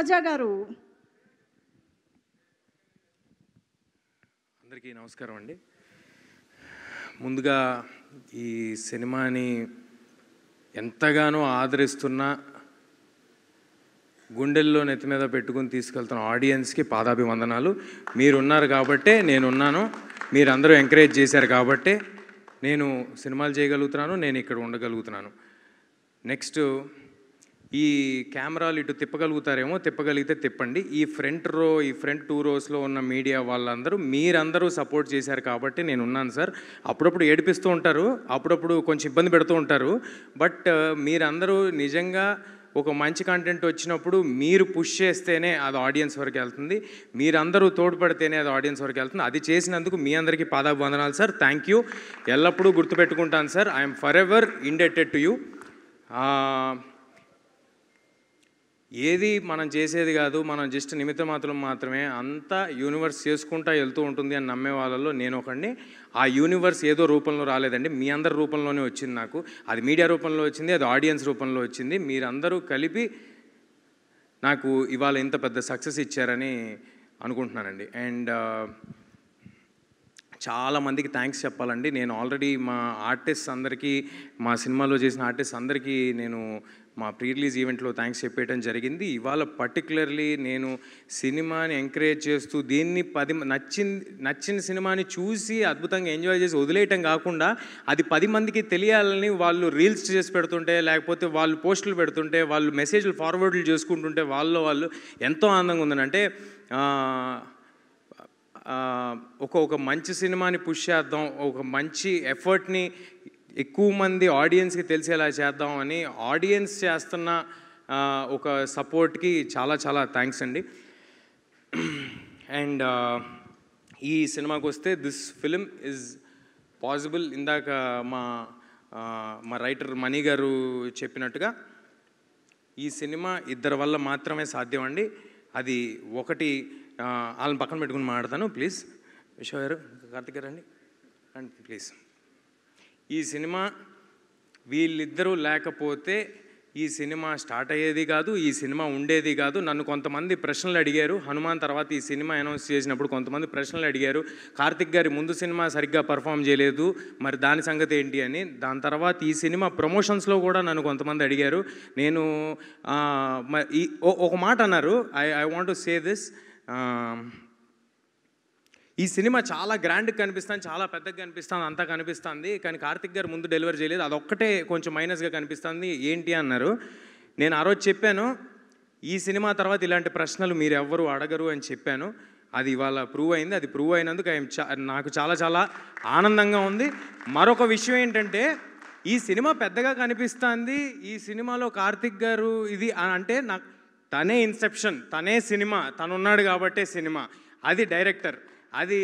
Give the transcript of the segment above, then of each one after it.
సజ్జా గారు. అందరికీ నమస్కారం అండి. ముందుగా ఈ సినిమాని ఎంతగానో ఆదరిస్తున్న, గుండెల్లో నెత్తి మీద పెట్టుకుని తీసుకెళ్తున్న ఆడియన్స్కి పాదాభివందనాలు. మీరున్నారు కాబట్టే నేనున్నాను, మీరందరూ ఎంకరేజ్ చేశారు కాబట్టే నేను సినిమాలు చేయగలుగుతున్నాను, నేను ఇక్కడ ఉండగలుగుతున్నాను. నెక్స్ట్, ఈ కెమెరాలు ఇటు తిప్పగలుగుతారేమో, తిప్పగలిగితే తిప్పండి. ఈ ఫ్రంట్ 2 రోస్లో ఉన్న మీడియా వాళ్ళందరూ మీరందరూ సపోర్ట్ చేశారు కాబట్టి నేను ఉన్నాను సార్. అప్పుడప్పుడు ఏడిపిస్తూ ఉంటారు, అప్పుడప్పుడు కొంచెం ఇబ్బంది పెడుతూ ఉంటారు. బట్ మీరందరూ నిజంగా ఒక మంచి కంటెంట్ వచ్చినప్పుడు మీరు పుష్ చేస్తేనే అది ఆడియన్స్ వరకు వెళ్తుంది, మీరందరూ తోడ్పడితేనే అది ఆడియన్స్ వరకు వెళ్తుంది. అది చేసినందుకు మీ అందరికీ పాదాభివందనాలు సార్. Thank you. ఎల్లప్పుడూ గుర్తుపెట్టుకుంటాను sir. I'm forever indebted to you. ఏది మనం చేసేది కాదు, మనం జస్ట్ నిమిత్త మాత్రమే, అంతా యూనివర్స్ చేసుకుంటా వెళ్తూ ఉంటుంది అని నమ్మే వాళ్ళలో నేను ఒకడిని. ఆ యూనివర్స్ ఏదో రూపంలో రాలేదండి, మీ అందరి రూపంలోనే వచ్చింది నాకు. అది మీడియా రూపంలో వచ్చింది, అది ఆడియన్స్ రూపంలో వచ్చింది. మీరందరూ కలిపి నాకు ఇవాళ ఇంత పెద్ద సక్సెస్ ఇచ్చారని అనుకుంటున్నానండి. అండ్ చాలామందికి థ్యాంక్స్ చెప్పాలండి. నేను ఆల్రెడీ మా ఆర్టిస్ట్ అందరికీ, మా సినిమాలో చేసిన ఆర్టిస్ట్ అందరికీ నేను మా ప్రీ రిలీజ్ ఈవెంట్లో థ్యాంక్స్ చెప్పేయడం జరిగింది. ఇవాళ పర్టికులర్లీ నేను సినిమాని ఎంకరేజ్ చేస్తూ దీన్ని నచ్చిన సినిమాని చూసి అద్భుతంగా ఎంజాయ్ చేసి వదిలేయటం కాకుండా అది 10 మందికి తెలియాలని వాళ్ళు రీల్స్ చేసి పెడుతుంటే, లేకపోతే వాళ్ళు పోస్టులు పెడుతుంటే, వాళ్ళు మెసేజ్లు ఫార్వర్డ్లు చేసుకుంటుంటే వాళ్ళు ఎంతో ఆనందంగా ఉందని. అంటే ఒక మంచి సినిమాని పుష్ చేద్దాం, ఒక మంచి ఎఫర్ట్ని ఎక్కువ మంది ఆడియన్స్కి తెలిసేలా చేద్దాం అని ఆడియన్స్ చేస్తున్న ఒక సపోర్ట్కి చాలా చాలా థ్యాంక్స్ అండి. అండ్ ఈ సినిమాకి వస్తే దిస్ ఫిలిం ఈజ్ పాసిబుల్. ఇందాక మా రైటర్ మణి గారు చెప్పినట్టుగా ఈ సినిమా ఇద్దరి వల్ల మాత్రమే సాధ్యం అండి. అది ఒకటి, వాళ్ళని పక్కన పెట్టుకుని మాట్లాడతాను ప్లీజ్. విశ్వ గారు, కార్తిక్ గారు అండి ప్లీజ్. ఈ సినిమా వీళ్ళిద్దరూ లేకపోతే ఈ సినిమా స్టార్ట్ అయ్యేది కాదు, ఈ సినిమా ఉండేది కాదు. నన్ను కొంతమంది ప్రశ్నలు అడిగారు, హనుమాన్ తర్వాత ఈ సినిమా అనౌన్స్ చేసినప్పుడు కొంతమంది ప్రశ్నలు అడిగారు. కార్తిక్ గారి ముందు సినిమా సరిగ్గా పర్ఫామ్ చేయలేదు, మరి దాని సంగతి ఏంటి అని. దాని తర్వాత ఈ సినిమా ప్రమోషన్స్లో కూడా నన్ను కొంతమంది అడిగారు. నేను ఒక మాట అన్నారు, I want to say this. ఈ సినిమా చాలా గ్రాండ్గా కనిపిస్తుంది, చాలా పెద్దగా కనిపిస్తుంది, అంతా కనిపిస్తుంది, కానీ కార్తిక్ గారు ముందు డెలివరీ చేయలేదు, అదొక్కటే కొంచెం మైనస్గా కనిపిస్తుంది ఏంటి అన్నారు. నేను ఆ రోజు చెప్పాను, ఈ సినిమా తర్వాత ఇలాంటి ప్రశ్నలు మీరు ఎవ్వరూ అడగరు అని చెప్పాను. అది ఇవాళ ప్రూవ్ అయింది. అది ప్రూవ్ అయినందుకు నాకు చాలా చాలా ఆనందంగా ఉంది. మరొక విషయం ఏంటంటే, ఈ సినిమా పెద్దగా కనిపిస్తుంది, ఈ సినిమాలో కార్తిక్ గారు ఇది అంటే నాకు తనే ఇన్సెప్షన్, తనే సినిమా, తనున్నాడు కాబట్టే సినిమా. అది డైరెక్టర్, అది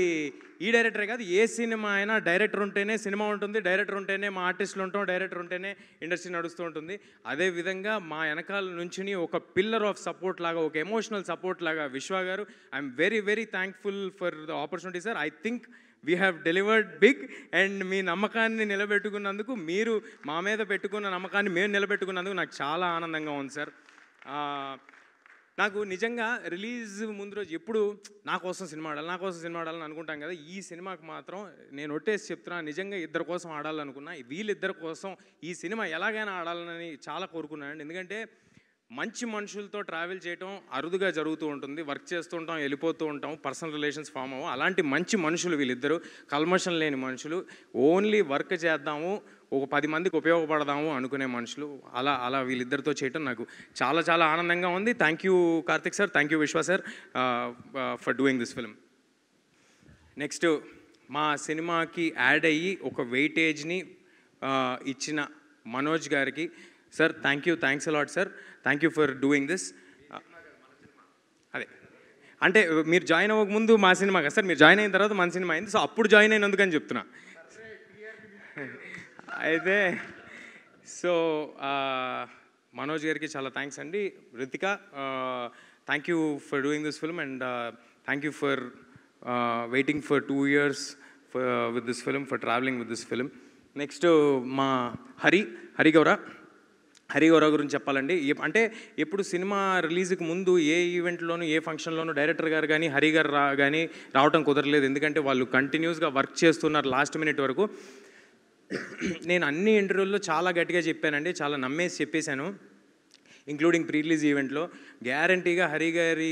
ఈ డైరెక్టరే కాదు, ఏ సినిమా అయినా డైరెక్టర్ ఉంటేనే సినిమా ఉంటుంది, డైరెక్టర్ ఉంటేనే మా ఆర్టిస్టులు ఉంటాం, డైరెక్టర్ ఉంటేనే ఇండస్ట్రీ నడుస్తూ ఉంటుంది. అదేవిధంగా మా వెనకాల నుంచి ఒక పిల్లర్ ఆఫ్ సపోర్ట్ లాగా, ఒక ఎమోషనల్ సపోర్ట్ లాగా విశ్వ గారు, I'm very very thankful for the opportunity sir. I think we have delivered big. And మీ నమ్మకాన్ని నిలబెట్టుకున్నందుకు, మీరు మా మీద పెట్టుకున్న నమ్మకాన్ని మేము నిలబెట్టుకున్నందుకు నాకు చాలా ఆనందంగా ఉంది సార్. నాకు నిజంగా రిలీజ్ ముందు రోజు ఎప్పుడు నా కోసం సినిమా ఆడాలని అనుకుంటాం కదా. ఈ సినిమాకి మాత్రం నేను ఒట్టేసి చెప్తున్నా, నిజంగా ఇద్దరి కోసం ఆడాలనుకున్నా. వీళ్ళిద్దరి కోసం ఈ సినిమా ఎలాగైనా ఆడాలని చాలా కోరుకున్నాను. ఎందుకంటే మంచి మనుషులతో ట్రావెల్ చేయటం అరుదుగా జరుగుతూ ఉంటుంది, వర్క్ చేస్తూ ఉంటాం, వెళ్ళిపోతూ ఉంటాం, పర్సనల్ రిలేషన్స్ ఫామ్ అవ్వం. అలాంటి మంచి మనుషులు వీళ్ళిద్దరూ, కల్మషం లేని మనుషులు, ఓన్లీ వర్క్ చేద్దాము, ఒక 10 మందికి ఉపయోగపడదాము అనుకునే మనుషులు. అలా వీళ్ళిద్దరితో చేయటం నాకు చాలా చాలా ఆనందంగా ఉంది. Thank you Karthik sir, thank you Vishwa sir for doing this film. Next, మా సినిమాకి యాడ్ అయ్యి ఒక వెయిటేజ్ని ఇచ్చిన మనోజ్ గారికి sir, thanks a lot sir, thank you for doing this. అదే అంటే మీరు జాయిన్ అవ్వక ముందు మా సినిమా కదా సార్, మీరు జాయిన్ అయిన తర్వాత మన సినిమా అయింది, సో అప్పుడు జాయిన్ అయినందుకని చెప్తున్నా. అయితే సో మనోజ్ గారికి చాలా థ్యాంక్స్ అండి. Ritika, thank you for doing this film and thank you for waiting for 2 years with this film, for travelling with this film. Next మా హరి గౌర, హరి గౌరవ్ గురించి చెప్పాలండి. అంటే ఎప్పుడు సినిమా రిలీజ్కి ముందు ఏ ఈవెంట్లోనూ ఏ ఫంక్షన్లోనూ డైరెక్టర్ గారు కానీ హరి గారు కానీ రావటం కుదరలేదు. ఎందుకంటే వాళ్ళు కంటిన్యూస్గా వర్క్ చేస్తున్నారు లాస్ట్ మినిట్ వరకు. నేను అన్ని ఇంటర్వ్యూల్లో చాలా గట్టిగా చెప్పానండి, చాలా నమ్మేసి చెప్పేశాను, ఇంక్లూడింగ్ ప్రీ రిలీజ్ ఈవెంట్లో. గ్యారంటీగా హరి గారి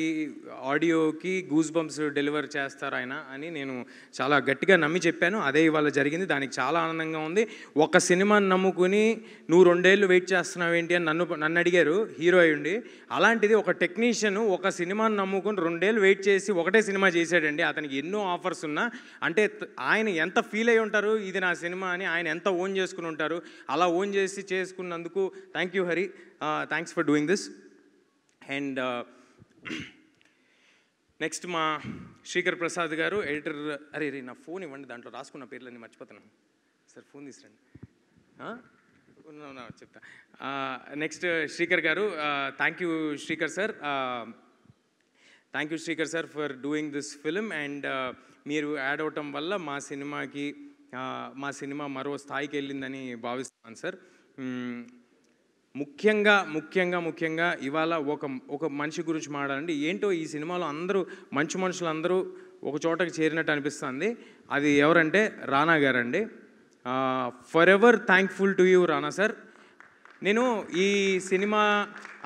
ఆడియోకి గూస్ బంప్స్ డెలివర్ చేస్తారు ఆయన అని నేను చాలా గట్టిగా నమ్మి చెప్పాను. అదే ఇవాళ జరిగింది. దానికి చాలా ఆనందంగా ఉంది. ఒక సినిమాని నమ్ముకుని నువ్వు 2 ఏళ్ళు వెయిట్ చేస్తున్నావు ఏంటి అని నన్ను అడిగారు, హీరో అయ్యుండి. అలాంటిది ఒక టెక్నీషియన్ ఒక సినిమాని నమ్ముకుని 2 ఏళ్ళు వెయిట్ చేసి ఒకటే సినిమా చేశాడండి. అతనికి ఎన్నో ఆఫర్స్ ఉన్నా. అంటే ఆయన ఎంత ఫీల్ అయి ఉంటారు, ఇది నా సినిమా అని ఆయన ఎంత ఓన్ చేసుకుని ఉంటారు. అలా ఓన్ చేసి చేసుకున్నందుకు thank you Hari, thanks for doing this. And next మా శ్రీకర్ ప్రసాద్ గారు ఎడిటర్. అరే రే నా ఫోన్ ఇవ్వండి, దాంట్లో రాసుకున్న పేర్లన్నీ మర్చిపోతున్నాను సార్, ఫోన్ తీసురండి. చెప్తా. నెక్స్ట్ శ్రీకర్ గారు, thank you Srikar sir, thank you Srikar sir for doing this film. And మీరు యాడ్ అవటం వల్ల మా సినిమా మరో స్థాయికి వెళ్ళిందని భావిస్తున్నాను సార్. ముఖ్యంగా ఇవాళ ఒక మనిషి గురించి మాట్లాడండి. ఏంటో ఈ సినిమాలో అందరూ మంచి మనుషులందరూ ఒక చోటకి చేరినట్టు అనిపిస్తుంది. అది ఎవరంటే రానా గారండి. For ever thankful to you Rana sir. నేను ఈ సినిమా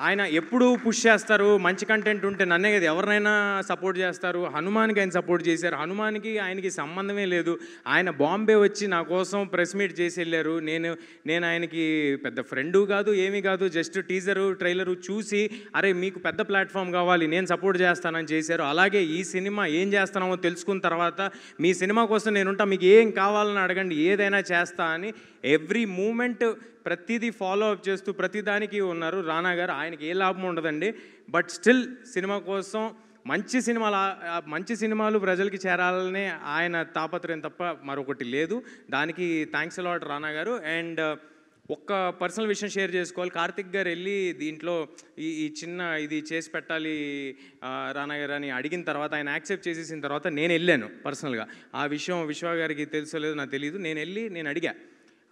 ఆయన ఎప్పుడు పుష్ చేస్తారు, మంచి కంటెంట్ ఉంటే నన్నే కదా ఎవరినైనా సపోర్ట్ చేస్తారు. హనుమాన్కి ఆయన సపోర్ట్ చేశారు. హనుమాన్కి ఆయనకి సంబంధమే లేదు. ఆయన బాంబే వచ్చి నా కోసం ప్రెస్ మీట్ చేసి వెళ్ళారు. నేను ఆయనకి పెద్ద ఫ్రెండు కాదు, ఏమీ కాదు, జస్ట్ టీజరు ట్రైలరు చూసి అరే మీకు పెద్ద ప్లాట్ఫామ్ కావాలి, నేను సపోర్ట్ చేస్తానని చేశారు. అలాగే ఈ సినిమా ఏం చేస్తున్నామో తెలుసుకున్న తర్వాత మీ సినిమా కోసం నేనుంటా, మీకు ఏం కావాలని అడగండి, ఏదైనా చేస్తా అని ఎవ్రీ మూమెంట్ ప్రతిదీ ఫాలో అప్ చేస్తూ ప్రతిదానికి ఉన్నారు రానా గారు. ఆయనకి ఏ లాభం ఉండదండి. బట్ స్టిల్ సినిమా కోసం మంచి సినిమాలు ప్రజలకి చేరాలనే ఆయన తాపత్రయం తప్ప మరొకటి లేదు. దానికి థ్యాంక్స్ అలాట్ రానా గారు. అండ్ ఒక్క పర్సనల్ విషయం షేర్ చేసుకోవాలి. కార్తిక్ గారు వెళ్ళి దీంట్లో ఈ చిన్న ఇది చేసి పెట్టాలి రానా గారు అని అడిగిన తర్వాత ఆయన యాక్సెప్ట్ చేసేసిన తర్వాత నేను వెళ్ళాను పర్సనల్గా. ఆ విషయం విశ్వ గారికి తెలుసో లేదో నాకు తెలియదు. నేను అడిగా,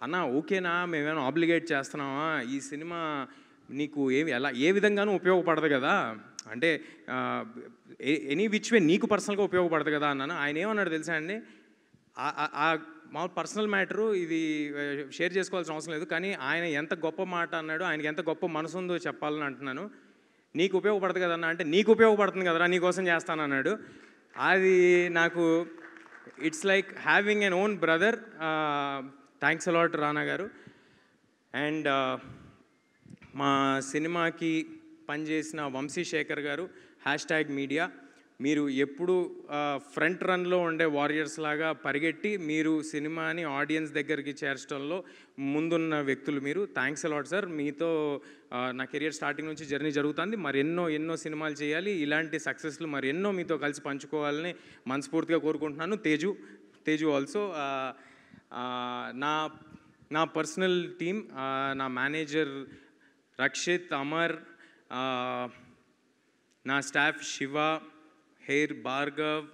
అన్న ఓకేనా, మేమేమైనా ఆబ్లిగేట్ చేస్తున్నామా, ఈ సినిమా నీకు ఏ విధంగానూ ఉపయోగపడదు కదా, అంటే ఎనీ విచ్ వే నీకు పర్సనల్గా ఉపయోగపడదు కదా అన్నాను. ఆయన ఏమన్నాడు తెలుసా అండి, మా పర్సనల్ మ్యాటరు, ఇది షేర్ చేసుకోవాల్సిన అవసరం లేదు, కానీ ఆయన ఎంత గొప్ప మాట అన్నాడు, ఆయనకి ఎంత గొప్ప మనసు ఉందో చెప్పాలని అంటున్నాను. నీకు ఉపయోగపడదు కదన్నా అంటే నీకు ఉపయోగపడుతుంది కదరా, నీకోసం చేస్తానన్నాడు. అది నాకు it's like having an own brother. Thanks a lot Rana గారు. అండ్ మా సినిమాకి పనిచేసిన వంశీశేఖర్ గారు, #మీడియా, మీరు ఎప్పుడు ఫ్రంట్ రన్లో ఉండే వారియర్స్ లాగా పరిగెట్టి మీరు సినిమాని ఆడియన్స్ దగ్గరికి చేర్చడంలో ముందున్న వ్యక్తులు మీరు. Thanks a lot sir. మీతో నా కెరియర్ స్టార్టింగ్ నుంచి జర్నీ జరుగుతుంది. మరి ఎన్నో సినిమాలు చేయాలి, ఇలాంటి సక్సెస్లు మరి ఎన్నో మీతో కలిసి పంచుకోవాలని మనస్ఫూర్తిగా కోరుకుంటున్నాను. తేజు ఆల్సో. నా పర్సనల్ టీమ్, నా మేనేజర్ రక్షిత్, అమర్, నా స్టాఫ్ శివ, హెయిర్ భార్గవ్,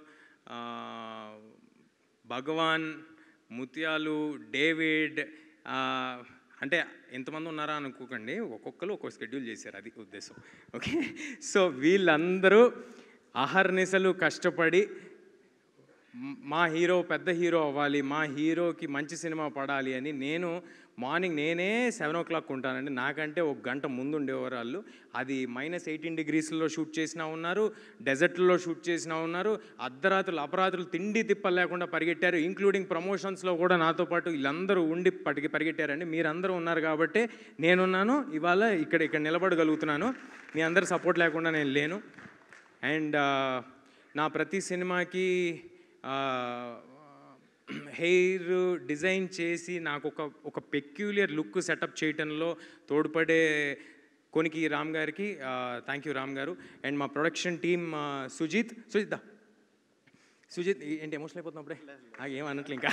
భగవాన్, ముత్యాలు, డేవిడ్, అంటే ఎంతమంది ఉన్నారా అనుకోకండి, ఒక్కొక్కరు ఒక్కొక్క షెడ్యూల్ చేశారు, అది ఉద్దేశం. ఓకే, సో వీళ్ళందరూ అహర్నిశలు కష్టపడి మా హీరో పెద్ద హీరో అవ్వాలి, మా హీరోకి మంచి సినిమా పడాలి అని మార్నింగ్ నేనే 7 o'clock ఉంటానండి. నాకంటే ఒక గంట ముందు ఉండేవారు వాళ్ళు. అది -18 degreesలో షూట్ చేసినా ఉన్నారు, డెజర్ట్లో షూట్ చేసినా ఉన్నారు, అపరాత్రులు తిండి తిప్పలు లేకుండా పరిగెట్టారు. ఇంక్లూడింగ్ ప్రమోషన్స్లో కూడా నాతో పాటు వీళ్ళందరూ ఉండి పరిగెట్టారండి. మీరందరూ ఉన్నారు కాబట్టి నేనున్నాను, ఇవాళ ఇక్కడ నిలబడగలుగుతున్నాను. మీ అందరి సపోర్ట్ లేకుండా నేను లేను. అండ్ నా ప్రతి సినిమాకి హెయిర్ డిజైన్ చేసి నాకు ఒక పెక్యులియర్ లుక్ సెటప్ చేయటంలో తోడ్పడే కొనికి రామ్ గారికి థ్యాంక్ యూ రామ్ గారు. అండ్ మా ప్రొడక్షన్ టీమ్ సుజిత్ ఏంటి ఎమోషనల్ అయిపోతున్నప్పుడే ఏం అనట్లే, ఇంకా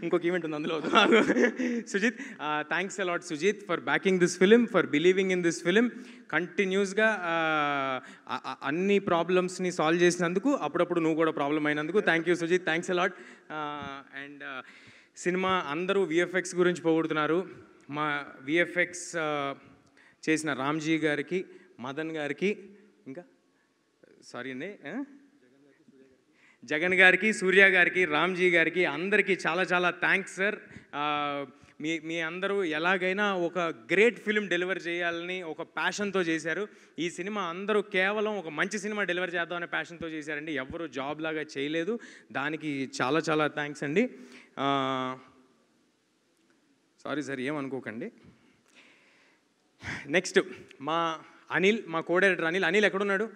ఇంకొక ఈవెంట్ ఉంది అందులో. Sujith, thanks a lot Sujith for backing this film, for believing in this film. కంటిన్యూస్గా అన్ని ప్రాబ్లమ్స్ని సాల్వ్ చేసినందుకు, అప్పుడప్పుడు నువ్వు కూడా ప్రాబ్లం అయినందుకు thank you Sujith, thanks a lot. And సినిమా అందరూ విఎఫ్ఎక్స్ గురించి పొగుడుతున్నారు. మా విఎఫ్ఎక్స్ చేసిన రామ్జీ గారికి, మదన్ గారికి, ఇంకా సారీ అండి జగన్ గారికి, సూర్య గారికి, రామ్జీ గారికి అందరికీ చాలా చాలా థ్యాంక్స్ సార్. మీ అందరూ ఎలాగైనా ఒక గ్రేట్ ఫిలిం డెలివర్ చేయాలని ఒక ప్యాషన్తో చేశారు. ఈ సినిమా అందరూ కేవలం ఒక మంచి సినిమా డెలివర్ చేద్దామనే ప్యాషన్తో చేశారండి. ఎవరు జాబ్ లాగా చేయలేదు. దానికి చాలా చాలా థ్యాంక్స్ అండి. సారీ సార్, ఏమనుకోకండి. నెక్స్ట్ మా అనిల్, మా కో డైరెక్టర్ అనిల్. అనిల్ ఎక్కడున్నాడు?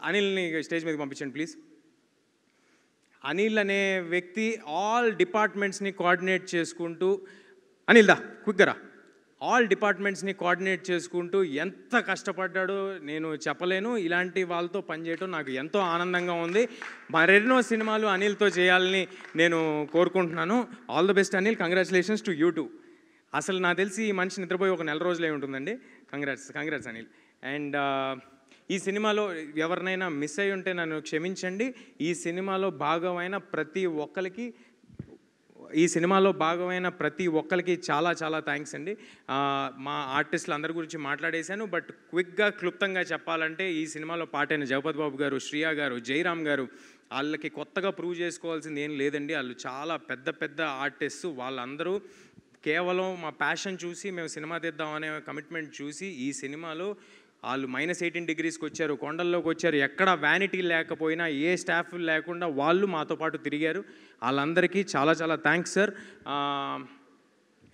అనిల్ని స్టేజ్ మీదకి పంపించండి ప్లీజ్. అనిల్ అనే వ్యక్తి ఆల్ డిపార్ట్మెంట్స్ని కోఆర్డినేట్ చేసుకుంటూ, అనిల్ దా క్విక్గా, ఆల్ డిపార్ట్మెంట్స్ని కోఆర్డినేట్ చేసుకుంటూ ఎంత కష్టపడ్డాడో నేను చెప్పలేను. ఇలాంటి వాళ్ళతో పనిచేయటం నాకు ఎంతో ఆనందంగా ఉంది. మరెన్నో సినిమాలు అనిల్తో చేయాలని నేను కోరుకుంటున్నాను. All the best Anil, congratulations to you two. అసలు నాకు తెలిసి ఈ మనిషి నిద్రపోయి ఒక నెల రోజులే ఉంటుందండి. కంగ్రాట్స్ అనిల్. అండ్ ఈ సినిమాలో ఎవరినైనా మిస్ అయి ఉంటే నన్ను క్షమించండి. ఈ సినిమాలో భాగమైన ప్రతి ఒక్కరికి చాలా చాలా థ్యాంక్స్ అండి. మా ఆర్టిస్టులు అందరి గురించి మాట్లాడేశాను. బట్ క్విక్గా క్లుప్తంగా చెప్పాలంటే ఈ సినిమాలో పాటైన జగపతి బాబు గారు, శ్రియా గారు, జయరామ్ గారు, వాళ్ళకి కొత్తగా ప్రూవ్ చేసుకోవాల్సింది ఏం లేదండి. వాళ్ళు చాలా పెద్ద పెద్ద ఆర్టిస్టు. వాళ్ళందరూ కేవలం మా ప్యాషన్ చూసి మేము సినిమా తీద్దామనే కమిట్మెంట్ చూసి ఈ సినిమాలో వాళ్ళు -18 డిగ్రీస్కి వచ్చారు, కొండల్లోకి వచ్చారు. ఎక్కడ వ్యానిటీ లేకపోయినా, ఏ స్టాఫ్ లేకుండా వాళ్ళు మాతో పాటు తిరిగారు. వాళ్ళందరికీ చాలా చాలా thanks sir.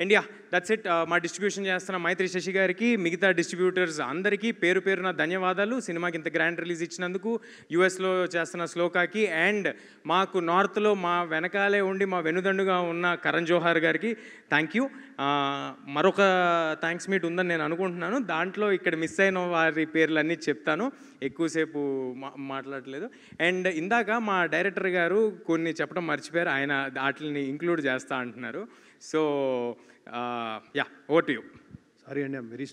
India that's it. మా డిస్ట్రిబ్యూషన్ చేస్తున్న మైత్రి శశి గారికి, మిగతా డిస్ట్రిబ్యూటర్స్ అందరికీ పేరు పేరున ధన్యవాదాలు. సినిమాకి ఇంత గ్రాండ్ రిలీజ్ ఇచ్చినందుకు. యూఎస్లో చేస్తున్న శ్లోకాకి, అండ్ మాకు నార్త్లో మా వెనకాలే ఉండి మా వెనుదండుగా ఉన్న కరణ్ జోహార్ గారికి థ్యాంక్ యూ. మరొక థ్యాంక్స్ మీట్ ఉందని నేను అనుకుంటున్నాను. దాంట్లో ఇక్కడ మిస్ అయిన వారి పేర్లన్నీ చెప్తాను, ఎక్కువసేపు మాట్లాడలేదు. అండ్ ఇందాక మా డైరెక్టర్ గారు కొన్ని చెప్పడం మర్చిపోయారు. ఆయన వాటిని ఇంక్లూడ్ చేస్తా అంటున్నారు. So yeah, over to you. Sorry అండి, ఐమ్ వెరీ